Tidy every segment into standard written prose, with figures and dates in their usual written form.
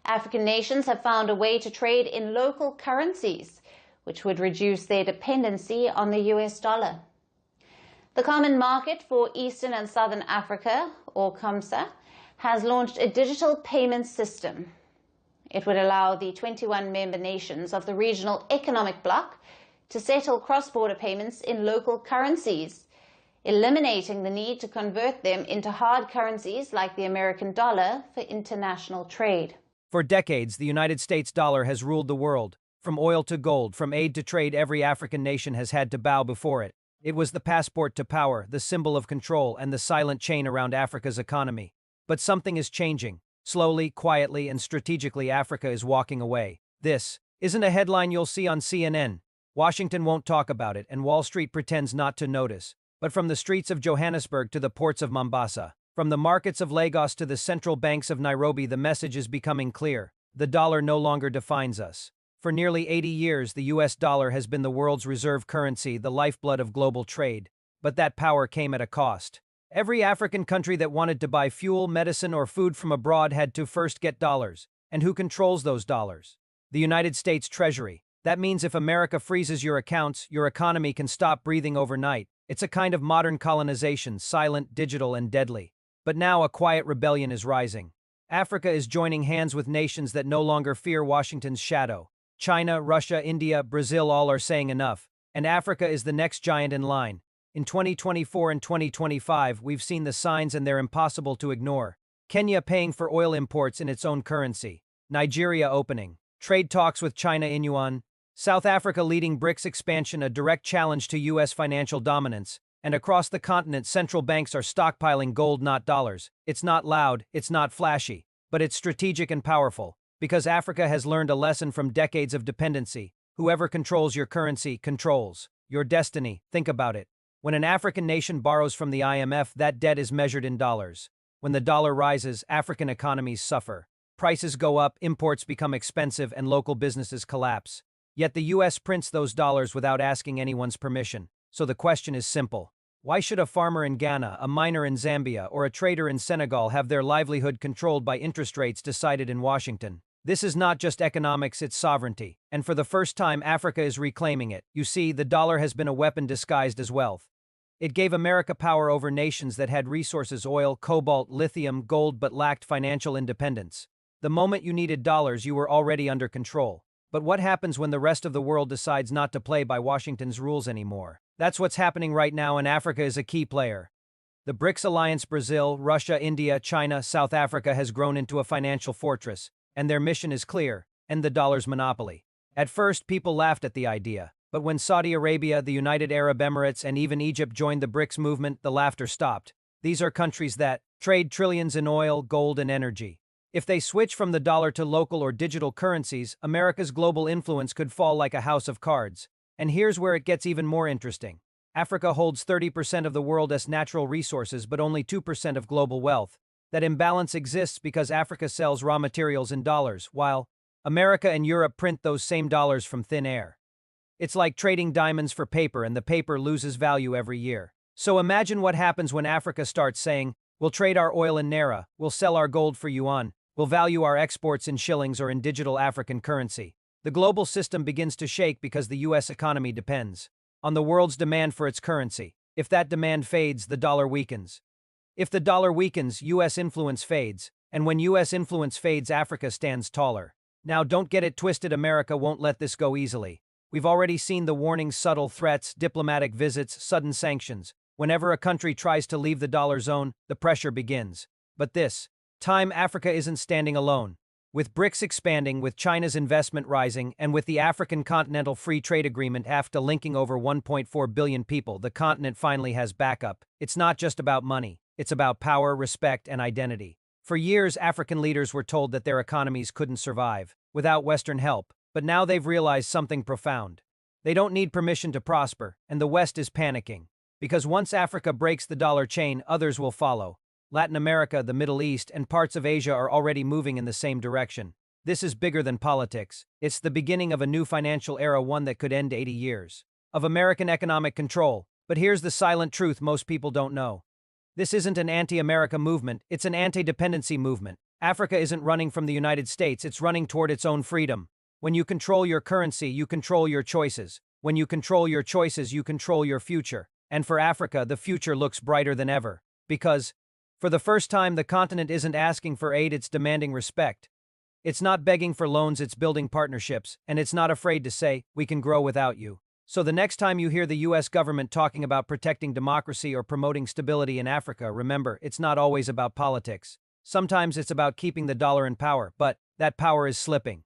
African nations have found a way to trade in local currencies, which would reduce their dependency on the US dollar. The Common Market for Eastern and Southern Africa, or COMSA, has launched a digital payment system. It would allow the 21 member nations of the Regional Economic Bloc to settle cross-border payments in local currencies, eliminating the need to convert them into hard currencies like the American dollar for international trade. For decades, the United States dollar has ruled the world. From oil to gold, from aid to trade, every African nation has had to bow before it. It was the passport to power, the symbol of control, and the silent chain around Africa's economy. But something is changing. Slowly, quietly, and strategically, Africa is walking away. This isn't a headline you'll see on CNN. Washington won't talk about it, and Wall Street pretends not to notice. But from the streets of Johannesburg to the ports of Mombasa, from the markets of Lagos to the central banks of Nairobi, the message is becoming clear. The dollar no longer defines us. For nearly 80 years, the US dollar has been the world's reserve currency, the lifeblood of global trade. But that power came at a cost. Every African country that wanted to buy fuel, medicine, or food from abroad had to first get dollars. And who controls those dollars? The United States Treasury. That means if America freezes your accounts, your economy can stop breathing overnight. It's a kind of modern colonization, silent, digital, and deadly. But now a quiet rebellion is rising. Africa is joining hands with nations that no longer fear Washington's shadow. China, Russia, India, Brazil all are saying enough, and Africa is the next giant in line. In 2024 and 2025, we've seen the signs and they're impossible to ignore. Kenya paying for oil imports in its own currency. Nigeria opening. Trade talks with China in yuan. South Africa leading BRICS expansion, a direct challenge to U.S. financial dominance. And across the continent, central banks are stockpiling gold, not dollars. It's not loud, it's not flashy, but it's strategic and powerful. Because Africa has learned a lesson from decades of dependency. Whoever controls your currency controls your destiny. Think about it. When an African nation borrows from the IMF, that debt is measured in dollars. When the dollar rises, African economies suffer. Prices go up, imports become expensive, and local businesses collapse. Yet the US prints those dollars without asking anyone's permission. So the question is simple. Why should a farmer in Ghana, a miner in Zambia, or a trader in Senegal have their livelihood controlled by interest rates decided in Washington? This is not just economics, it's sovereignty. And for the first time, Africa is reclaiming it. You see, the dollar has been a weapon disguised as wealth. It gave America power over nations that had resources, oil, cobalt, lithium, gold, but lacked financial independence. The moment you needed dollars, you were already under control. But what happens when the rest of the world decides not to play by Washington's rules anymore? That's what's happening right now, and Africa is a key player. The BRICS alliance, Brazil, Russia, India, China, South Africa, has grown into a financial fortress. And their mission is clear: end the dollar's monopoly. At first, people laughed at the idea. But when Saudi Arabia, the United Arab Emirates, and even Egypt joined the BRICS movement, the laughter stopped. These are countries that trade trillions in oil, gold, and energy. If they switch from the dollar to local or digital currencies, America's global influence could fall like a house of cards. And here's where it gets even more interesting. Africa holds 30% of the world's natural resources, but only 2% of global wealth. That imbalance exists because Africa sells raw materials in dollars, while America and Europe print those same dollars from thin air. It's like trading diamonds for paper, and the paper loses value every year. So imagine what happens when Africa starts saying, we'll trade our oil in naira, we'll sell our gold for yuan, we'll value our exports in shillings or in digital African currency. The global system begins to shake because the US economy depends on the world's demand for its currency. If that demand fades, the dollar weakens. If the dollar weakens, US influence fades, and when US influence fades, Africa stands taller. Now, don't get it twisted, America won't let this go easily. We've already seen the warnings, subtle threats, diplomatic visits, sudden sanctions. Whenever a country tries to leave the dollar zone, the pressure begins. But this time, Africa isn't standing alone. With BRICS expanding, with China's investment rising, and with the African Continental Free Trade Agreement AfTA linking over 1.4 billion people, the continent finally has backup. It's not just about money. It's about power, respect, and identity. For years, African leaders were told that their economies couldn't survive without Western help, but now they've realized something profound. They don't need permission to prosper, and the West is panicking. Because once Africa breaks the dollar chain, others will follow. Latin America, the Middle East, and parts of Asia are already moving in the same direction. This is bigger than politics. It's the beginning of a new financial era, one that could end 80 years of American economic control. But here's the silent truth most people don't know. This isn't an anti-America movement, it's an anti-dependency movement. Africa isn't running from the United States, it's running toward its own freedom. When you control your currency, you control your choices. When you control your choices, you control your future. And for Africa, the future looks brighter than ever. Because, for the first time, the continent isn't asking for aid, it's demanding respect. It's not begging for loans, it's building partnerships, and it's not afraid to say, we can grow without you. So the next time you hear the US government talking about protecting democracy or promoting stability in Africa, remember, it's not always about politics. Sometimes it's about keeping the dollar in power, but that power is slipping.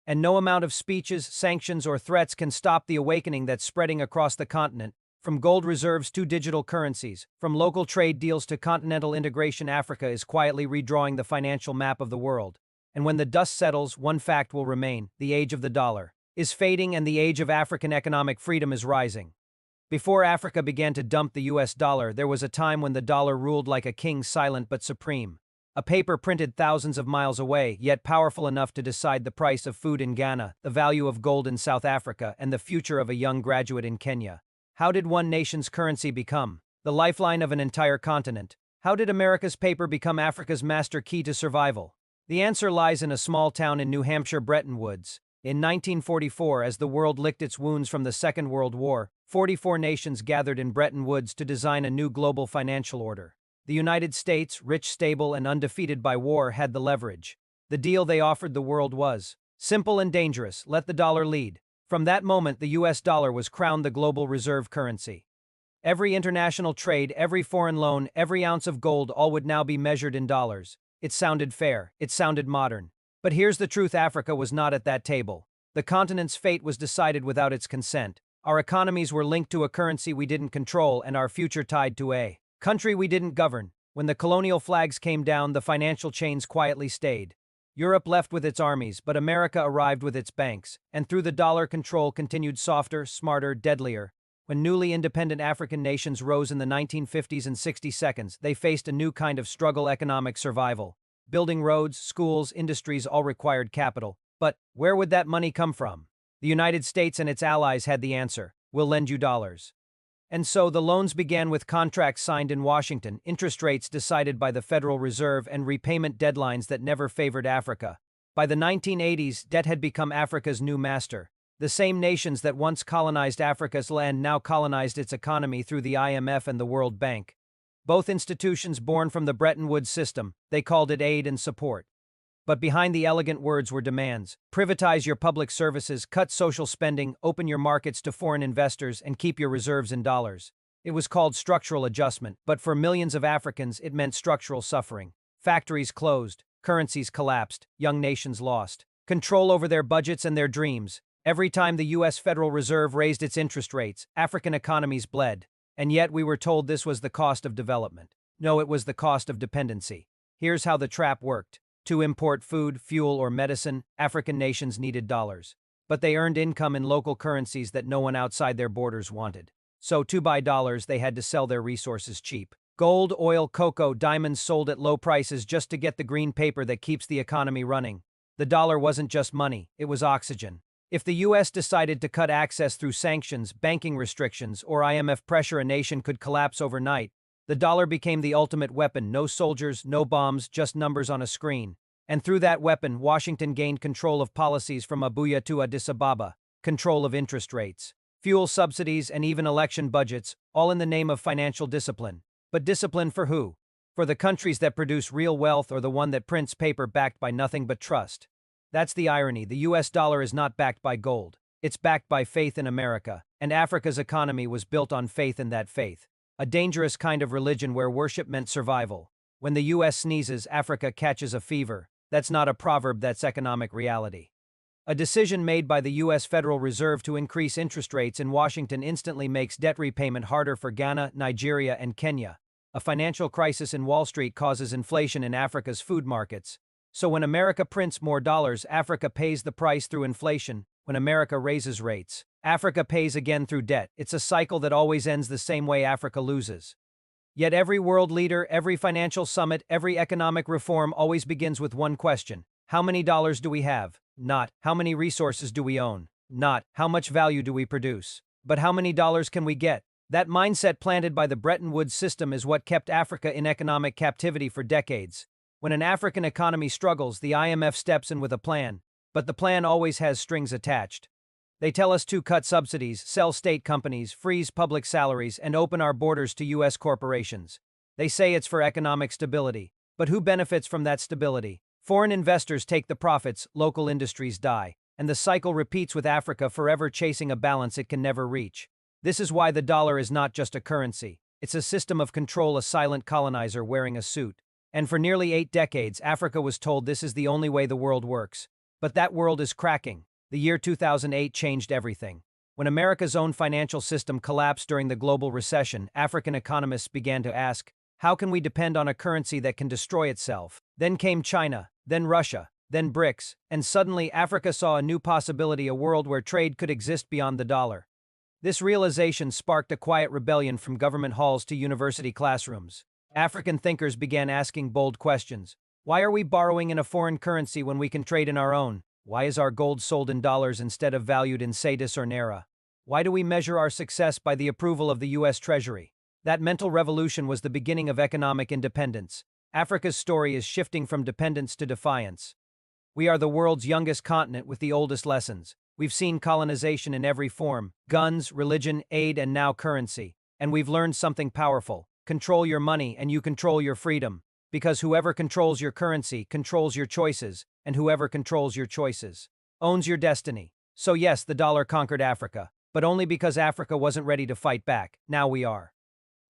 And no amount of speeches, sanctions, or threats can stop the awakening that's spreading across the continent. From gold reserves to digital currencies, from local trade deals to continental integration, Africa is quietly redrawing the financial map of the world. And when the dust settles, one fact will remain: the age of the dollar is fading and the age of African economic freedom is rising. Before Africa began to dump the US dollar, there was a time when the dollar ruled like a king, silent but supreme. A paper printed thousands of miles away, yet powerful enough to decide the price of food in Ghana, the value of gold in South Africa, and the future of a young graduate in Kenya. How did one nation's currency become the lifeline of an entire continent? How did America's paper become Africa's master key to survival? The answer lies in a small town in New Hampshire, Bretton Woods. In 1944, as the world licked its wounds from the Second World War, 44 nations gathered in Bretton Woods to design a new global financial order. The United States, rich, stable, and undefeated by war, had the leverage. The deal they offered the world was simple and dangerous: let the dollar lead. From that moment, the US dollar was crowned the global reserve currency. Every international trade, every foreign loan, every ounce of gold, all would now be measured in dollars. It sounded fair. It sounded modern. But here's the truth: Africa was not at that table. The continent's fate was decided without its consent. Our economies were linked to a currency we didn't control, and our future tied to a country we didn't govern. When the colonial flags came down, the financial chains quietly stayed. Europe left with its armies, but America arrived with its banks, and through the dollar, control continued, softer, smarter, deadlier. When newly independent African nations rose in the 1950s and 60s, they faced a new kind of struggle: economic survival. Building roads, schools, industries all required capital. But where would that money come from? The United States and its allies had the answer: we'll lend you dollars. And so the loans began, with contracts signed in Washington, interest rates decided by the Federal Reserve, and repayment deadlines that never favored Africa. By the 1980s, debt had become Africa's new master. The same nations that once colonized Africa's land now colonized its economy through the IMF and the World Bank. Both institutions born from the Bretton Woods system, they called it aid and support. But behind the elegant words were demands: privatize your public services, cut social spending, open your markets to foreign investors, and keep your reserves in dollars. It was called structural adjustment, but for millions of Africans it meant structural suffering. Factories closed, currencies collapsed, young nations lost control over their budgets and their dreams. Every time the US Federal Reserve raised its interest rates, African economies bled. And yet we were told this was the cost of development. No, it was the cost of dependency. Here's how the trap worked. To import food, fuel, or medicine, African nations needed dollars. But they earned income in local currencies that no one outside their borders wanted. So to buy dollars, they had to sell their resources cheap. Gold, oil, cocoa, diamonds sold at low prices just to get the green paper that keeps the economy running. The dollar wasn't just money, it was oxygen. If the US decided to cut access through sanctions, banking restrictions, or IMF pressure, a nation could collapse overnight. The dollar became the ultimate weapon: no soldiers, no bombs, just numbers on a screen. And through that weapon, Washington gained control of policies from Abuja to Addis Ababa, control of interest rates, fuel subsidies, and even election budgets, all in the name of financial discipline. But discipline for who? For the countries that produce real wealth, or the one that prints paper backed by nothing but trust? That's the irony. The US dollar is not backed by gold. It's backed by faith in America, and Africa's economy was built on faith in that faith. A dangerous kind of religion where worship meant survival. When the US sneezes, Africa catches a fever. That's not a proverb, that's economic reality. A decision made by the US Federal Reserve to increase interest rates in Washington instantly makes debt repayment harder for Ghana, Nigeria, and Kenya. A financial crisis in Wall Street causes inflation in Africa's food markets. So when America prints more dollars, Africa pays the price through inflation. When America raises rates, Africa pays again through debt. It's a cycle that always ends the same way: Africa loses. Yet every world leader, every financial summit, every economic reform always begins with one question: how many dollars do we have? Not, how many resources do we own? Not, how much value do we produce? But how many dollars can we get? That mindset planted by the Bretton Woods system is what kept Africa in economic captivity for decades. When an African economy struggles, the IMF steps in with a plan, but the plan always has strings attached. They tell us to cut subsidies, sell state companies, freeze public salaries, and open our borders to U.S. corporations. They say it's for economic stability. But who benefits from that stability? Foreign investors take the profits, local industries die, and the cycle repeats with Africa forever chasing a balance it can never reach. This is why the dollar is not just a currency. It's a system of control, a silent colonizer wearing a suit. And for nearly 8 decades, Africa was told this is the only way the world works. But that world is cracking. The year 2008 changed everything. When America's own financial system collapsed during the global recession, African economists began to ask, how can we depend on a currency that can destroy itself? Then came China, then Russia, then BRICS, and suddenly Africa saw a new possibility, a world where trade could exist beyond the dollar. This realization sparked a quiet rebellion from government halls to university classrooms. African thinkers began asking bold questions. Why are we borrowing in a foreign currency when we can trade in our own? Why is our gold sold in dollars instead of valued in cedis or naira? Why do we measure our success by the approval of the U.S. Treasury? That mental revolution was the beginning of economic independence. Africa's story is shifting from dependence to defiance. We are the world's youngest continent with the oldest lessons. We've seen colonization in every form: guns, religion, aid, and now currency. And we've learned something powerful. Control your money and you control your freedom. Because whoever controls your currency controls your choices, and whoever controls your choices owns your destiny. So yes, the dollar conquered Africa, but only because Africa wasn't ready to fight back. Now we are.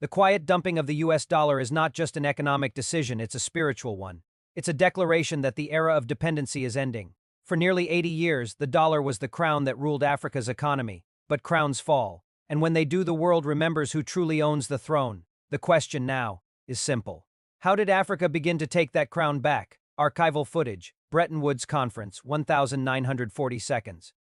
The quiet dumping of the US dollar is not just an economic decision, it's a spiritual one. It's a declaration that the era of dependency is ending. For nearly 80 years, the dollar was the crown that ruled Africa's economy, but crowns fall. And when they do, the world remembers who truly owns the throne. The question now is simple. How did Africa begin to take that crown back? Archival footage, Bretton Woods Conference, 1940 seconds.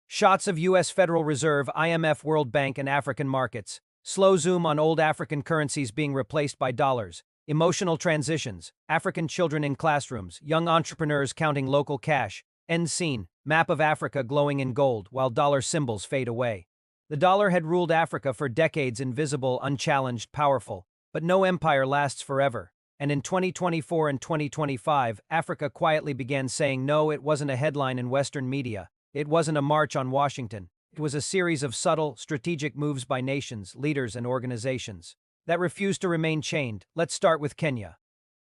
Shots of U.S. Federal Reserve, IMF, World Bank, and African markets. Slow zoom on old African currencies being replaced by dollars. Emotional transitions, African children in classrooms, young entrepreneurs counting local cash. End scene, map of Africa glowing in gold while dollar symbols fade away. The dollar had ruled Africa for decades, invisible, unchallenged, powerful. But no empire lasts forever. And in 2024 and 2025, Africa quietly began saying no. It wasn't a headline in Western media. It wasn't a march on Washington. It was a series of subtle, strategic moves by nations, leaders, and organizations that refused to remain chained. Let's start with Kenya.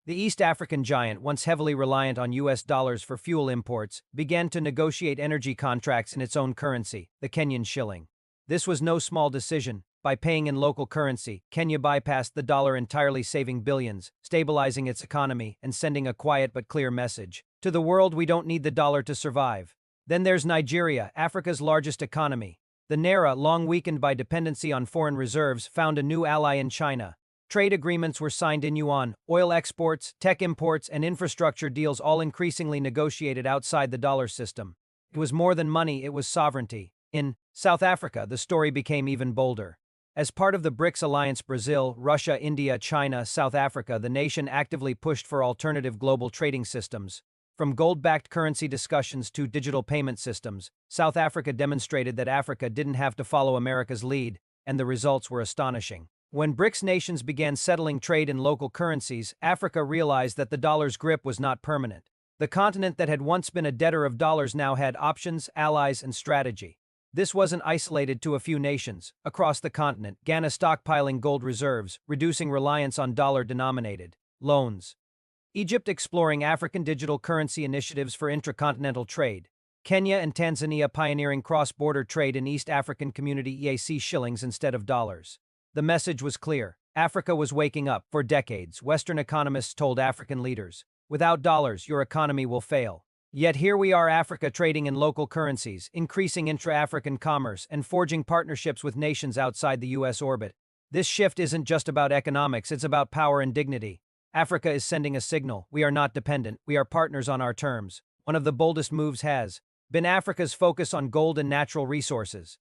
The East African giant, once heavily reliant on US dollars for fuel imports, began to negotiate energy contracts in its own currency, the Kenyan shilling. This was no small decision. By paying in local currency, Kenya bypassed the dollar entirely, saving billions, stabilizing its economy, and sending a quiet but clear message to the world: we don't need the dollar to survive. Then there's Nigeria, Africa's largest economy. The naira, long weakened by dependency on foreign reserves, found a new ally in China. Trade agreements were signed in yuan, oil exports, tech imports, and infrastructure deals all increasingly negotiated outside the dollar system. It was more than money, it was sovereignty. In South Africa, the story became even bolder. As part of the BRICS alliance, Brazil, Russia, India, China, South Africa, the nation actively pushed for alternative global trading systems. From gold-backed currency discussions to digital payment systems, South Africa demonstrated that Africa didn't have to follow America's lead, and the results were astonishing. When BRICS nations began settling trade in local currencies, Africa realized that the dollar's grip was not permanent. The continent that had once been a debtor of dollars now had options, allies, and strategy. This wasn't isolated to a few nations. Across the continent, Ghana stockpiling gold reserves, reducing reliance on dollar-denominated loans. Egypt exploring African digital currency initiatives for intracontinental trade. Kenya and Tanzania pioneering cross-border trade in East African Community EAC shillings instead of dollars. The message was clear. Africa was waking up. For decades, Western economists told African leaders, without dollars, your economy will fail. Yet here we are, Africa trading in local currencies, increasing intra-African commerce, and forging partnerships with nations outside the U.S. orbit. This shift isn't just about economics, it's about power and dignity. Africa is sending a signal: we are not dependent, we are partners on our terms. One of the boldest moves has been Africa's focus on gold and natural resources.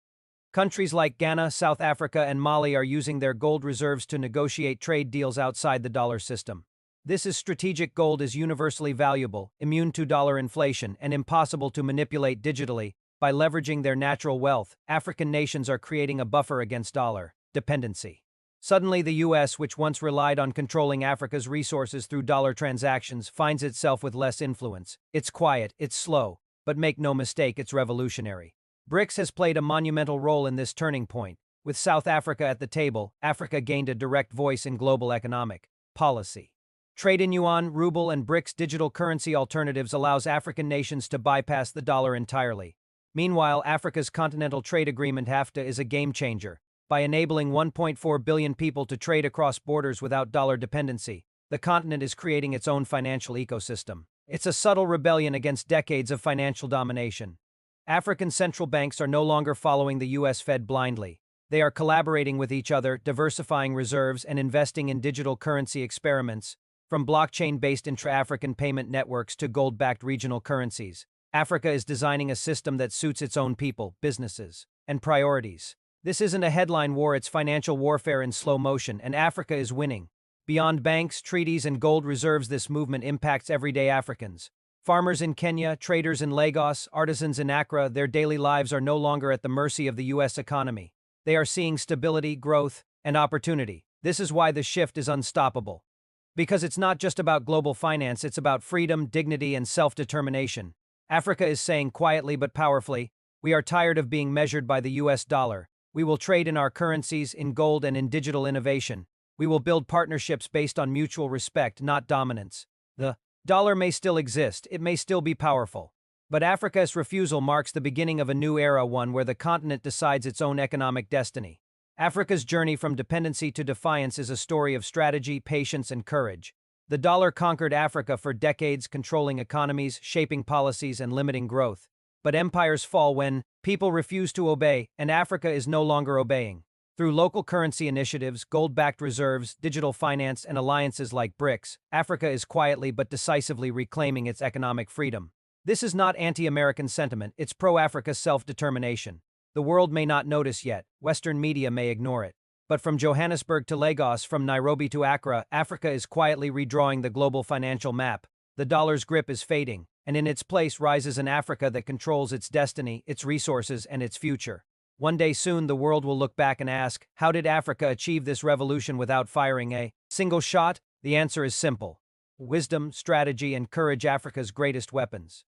Countries like Ghana, South Africa, and Mali are using their gold reserves to negotiate trade deals outside the dollar system. This is strategic. Gold is universally valuable, immune to dollar inflation, and impossible to manipulate digitally. By leveraging their natural wealth, African nations are creating a buffer against dollar dependency. Suddenly, the US, which once relied on controlling Africa's resources through dollar transactions, finds itself with less influence. It's quiet, it's slow, but make no mistake, it's revolutionary. BRICS has played a monumental role in this turning point. With South Africa at the table, Africa gained a direct voice in global economic policy. Trade in yuan, ruble, and BRICS digital currency alternatives allows African nations to bypass the dollar entirely. Meanwhile, Africa's Continental Trade Agreement (AfTA) is a game changer. By enabling 1.4 billion people to trade across borders without dollar dependency, the continent is creating its own financial ecosystem. It's a subtle rebellion against decades of financial domination. African central banks are no longer following the US Fed blindly. They are collaborating with each other, diversifying reserves, and investing in digital currency experiments, from blockchain-based intra-African payment networks to gold-backed regional currencies. Africa is designing a system that suits its own people, businesses, and priorities. This isn't a headline war, it's financial warfare in slow motion, and Africa is winning. Beyond banks, treaties, and gold reserves, this movement impacts everyday Africans. Farmers in Kenya, traders in Lagos, artisans in Accra, their daily lives are no longer at the mercy of the US economy. They are seeing stability, growth, and opportunity. This is why the shift is unstoppable. Because it's not just about global finance, it's about freedom, dignity, and self-determination. Africa is saying quietly but powerfully, we are tired of being measured by the US dollar. We will trade in our currencies, in gold, and in digital innovation. We will build partnerships based on mutual respect, not dominance. The dollar may still exist, it may still be powerful. But Africa's refusal marks the beginning of a new era, one where the continent decides its own economic destiny. Africa's journey from dependency to defiance is a story of strategy, patience, and courage. The dollar conquered Africa for decades, controlling economies, shaping policies, and limiting growth. But empires fall when people refuse to obey, and Africa is no longer obeying. Through local currency initiatives, gold-backed reserves, digital finance, and alliances like BRICS, Africa is quietly but decisively reclaiming its economic freedom. This is not anti-American sentiment, it's pro-Africa self-determination. The world may not notice yet, Western media may ignore it. But from Johannesburg to Lagos, from Nairobi to Accra, Africa is quietly redrawing the global financial map. The dollar's grip is fading, and in its place rises an Africa that controls its destiny, its resources, and its future. One day soon, the world will look back and ask, how did Africa achieve this revolution without firing a single shot? The answer is simple. Wisdom, strategy, and courage, Africa's greatest weapons.